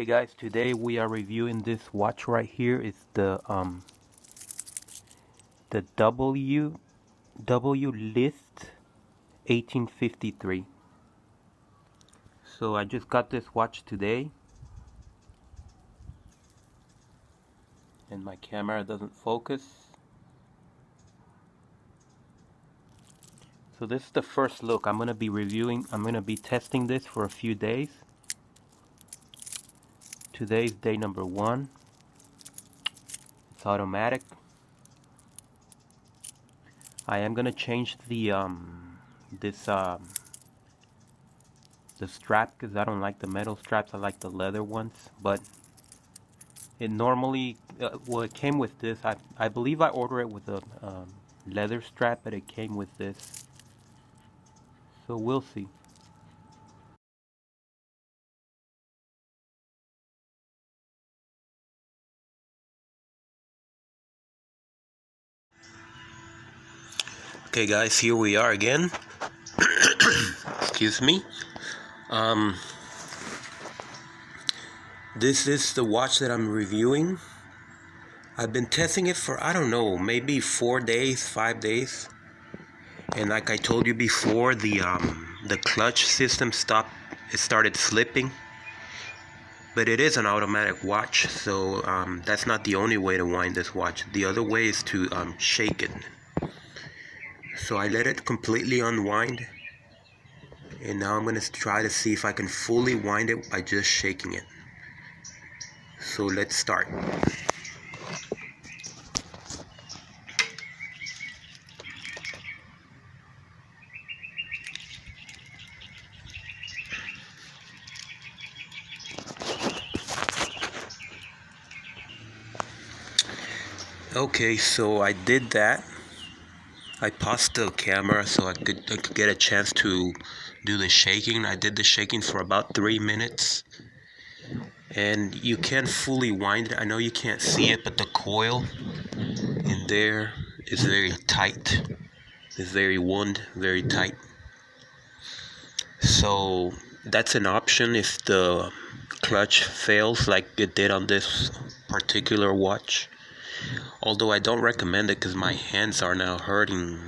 Hey guys, today we are reviewing this watch right here. It's the Wlisth 1853. So I just got this watch today, and my camera doesn't focus. So this is the first look. I'm gonna be testing this for a few days. Today's day number 1. It's automatic. I am gonna change the strap because I don't like the metal straps. I like the leather ones. But it normally, well, it came with this. I believe I ordered it with a leather strap, but it came with this. So we'll see. Okay guys, here we are again. Excuse me. This is the watch that I'm reviewing. I've been testing it for, I don't know, maybe 4 days, 5 days. And like I told you before, the clutch system started slipping. But it is an automatic watch, so that's not the only way to wind this watch. The other way is to shake it. So I let it completely unwind, and now I'm going to try to see if I can fully wind it by just shaking it. So let's start. Okay, so I did that. I paused the camera so I could get a chance to do the shaking. I did the shaking for about 3 minutes. And you can't fully wind it. I know you can't see it, but the coil in there is very tight. It's very wound, very tight. So that's an option if the clutch fails like it did on this particular watch. Although I don't recommend it because my hands are now hurting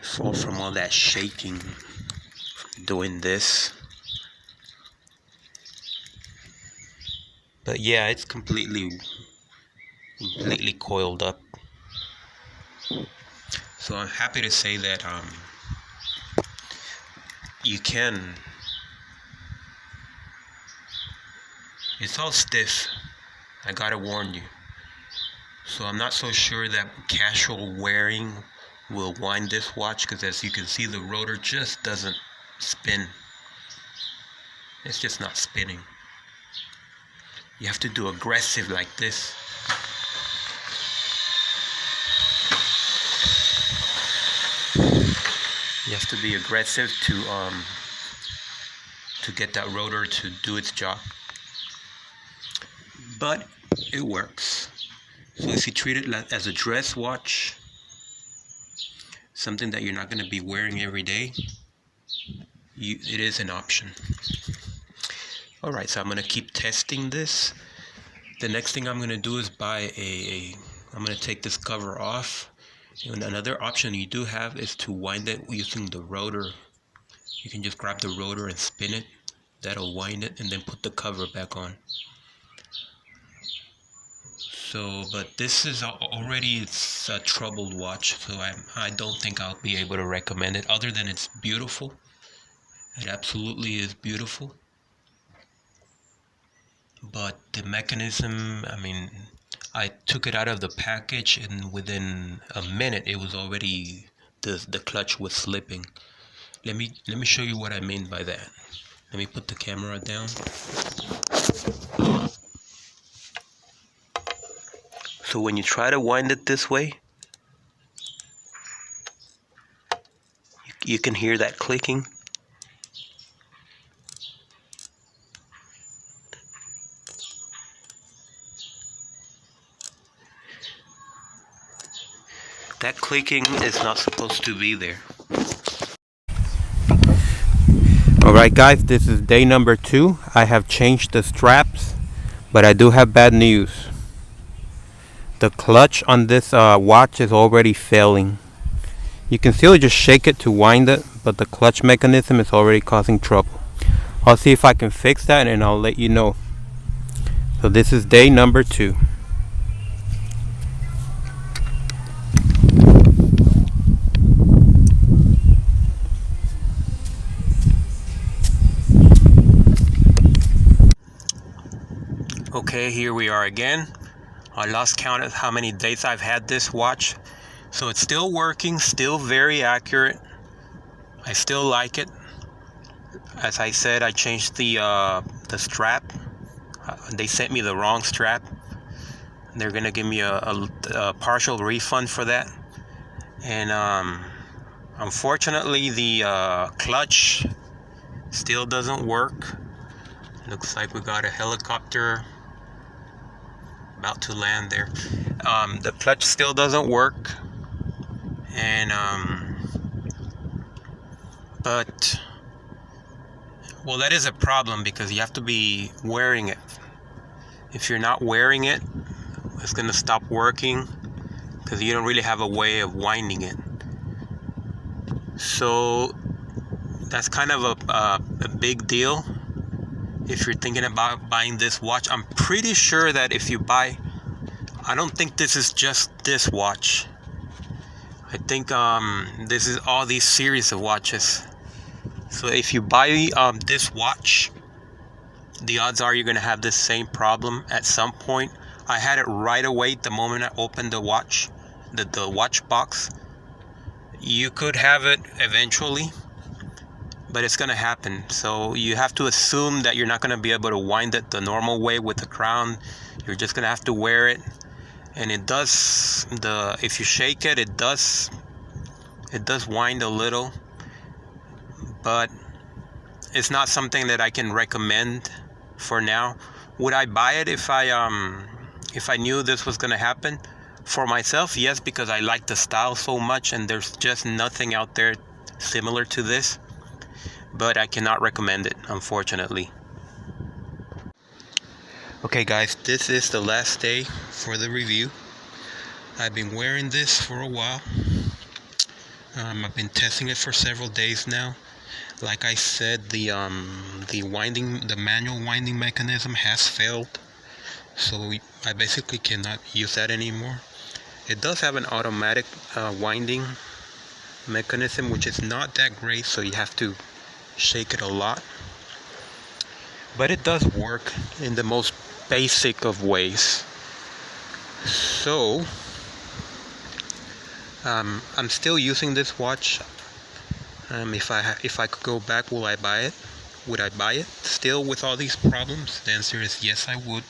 from all that shaking doing this. But yeah, it's completely coiled up. So I'm happy to say that you can. It's all stiff. I gotta warn you. So I'm not so sure that casual wearing will wind this watch, because as you can see, the rotor just doesn't spin. It's just not spinning. You have to do aggressive like this. You have to be aggressive to get that rotor to do its job. But it works. So if you treat it as a dress watch, something that you're not going to be wearing every day, it is an option. Alright, so I'm going to keep testing this. The next thing I'm going to do is buy I'm going to take this cover off. And another option you do have is to wind it using the rotor. You can just grab the rotor and spin it. That'll wind it, and then put the cover back on. So, but this is already, it's a troubled watch, so I don't think I'll be able to recommend it, other than it's beautiful. It absolutely is beautiful. But the mechanism, I mean, I took it out of the package, and within a minute it was already, the clutch was slipping. Let me show you what I mean by that. Let me put the camera down. So when you try to wind it this way, you can hear that clicking. That clicking is not supposed to be there. Alright guys, this is day number 2. I have changed the straps, but I do have bad news. The clutch on this watch is already failing. You can still just shake it to wind it, but the clutch mechanism is already causing trouble. I'll see if I can fix that and I'll let you know. So this is day number 2. Okay, here we are again. I lost count of how many days I've had this watch. So it's still working, still very accurate. I still like it. As I said, I changed the strap. They sent me the wrong strap. They're gonna give me a partial refund for that. And unfortunately, the clutch still doesn't work. Looks like we got a helicopter about to land there. The clutch still doesn't work, and but well, that is a problem because you have to be wearing it. If you're not wearing it, it's gonna stop working because you don't really have a way of winding it. So that's kind of a big deal. If you're thinking about buying this watch, I'm pretty sure that if you buy, I don't think this is just this watch. I think this is all these series of watches. So if you buy this watch, the odds are you're gonna have this same problem at some point. I had it right away the moment I opened the watch, the watch box. You could have it eventually, but it's gonna happen. So you have to assume that you're not gonna be able to wind it the normal way with the crown. You're just gonna have to wear it, and it does if you shake it, it does wind a little, but it's not something that I can recommend for now. Would I buy it if I knew this was gonna happen? For myself, yes, because I like the style so much, and there's just nothing out there similar to this. But I cannot recommend it, unfortunately. Okay guys, this is the last day for the review. I've been wearing this for a while. I've been testing it for several days now. Like I said, the manual winding mechanism has failed, so I basically cannot use that anymore. It does have an automatic winding mechanism, which is not that great, so you have to shake it a lot, but it does work in the most basic of ways. So I'm still using this watch. If I could go back, would I buy it still with all these problems? The answer is yes, I would,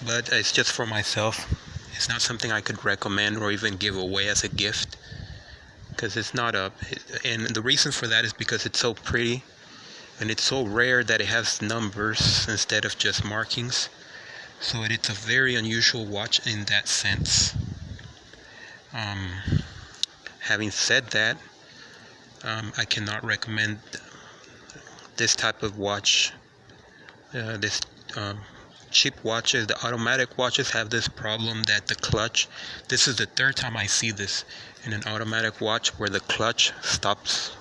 but it's just for myself. It's not something I could recommend or even give away as a gift, because it's not and the reason for that is because it's so pretty and it's so rare that it has numbers instead of just markings. So it's a very unusual watch in that sense. Having said that, I cannot recommend this type of watch. This cheap watches, the automatic watches, have this problem that the clutch, this is the third time I see this in an automatic watch, where the clutch starts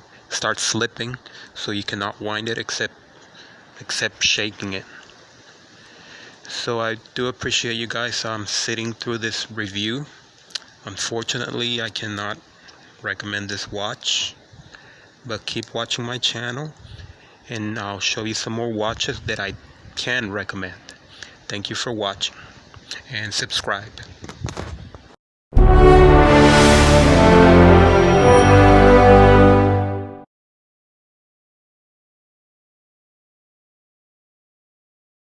slipping, so you cannot wind it except shaking it. So I do appreciate you guys sitting through this review. Unfortunately, I cannot recommend this watch, but keep watching my channel and I'll show you some more watches that I can recommend. Thank you for watching, and subscribe.